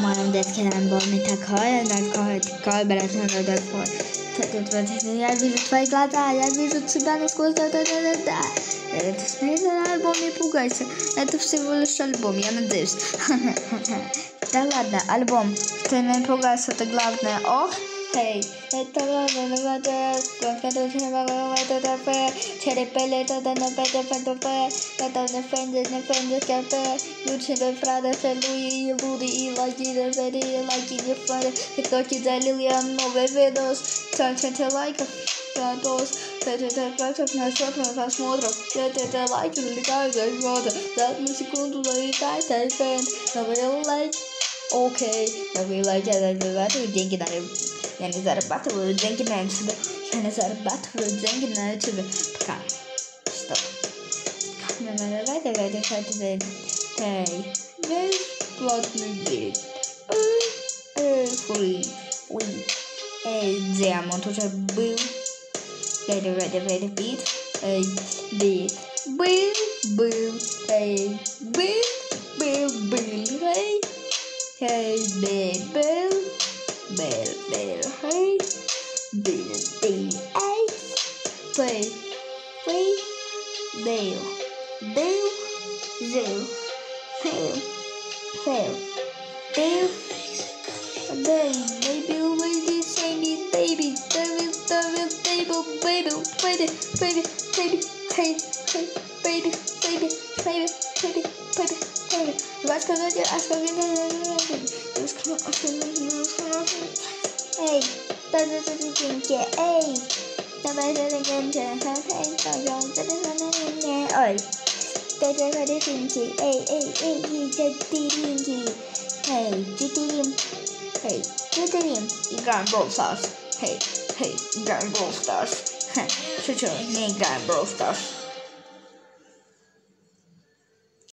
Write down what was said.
Majdnem detkelemból, mint a kaj beletlenül for. Я вижу твои глаза, я вижу тебя насквозь, да. Это смешно, альбом, не пугайся. Это всего лишь альбом, я надеюсь. Да ладно, альбом, ты не пугайся, это главное. Ох, hey, это ладно, просмотров. Это лайки, залетают за одну секунду залетает фэн. Добавил лайк. Окей, добавил лайк, я зарабатываю деньги на я не зарабатываю деньги на YouTube. Я не зарабатываю деньги на YouTube. Пока. Стоп. Давай дышать. Эй, бесплатный бит. Фри. Эй, Диамонт уже был. Ready, бит. Эй, бит. Был. Эй, был. Эй, эй, был. Bell, hey, Bill, hey, play, Dale, Zale, fail, Dale, baby, lady, say me, baby, baby. Acho que Эй, эй, давай ой, эй, играем Brawl Stars. Эй, играем Brawl Stars. Шучу, не играем Brawl Stars.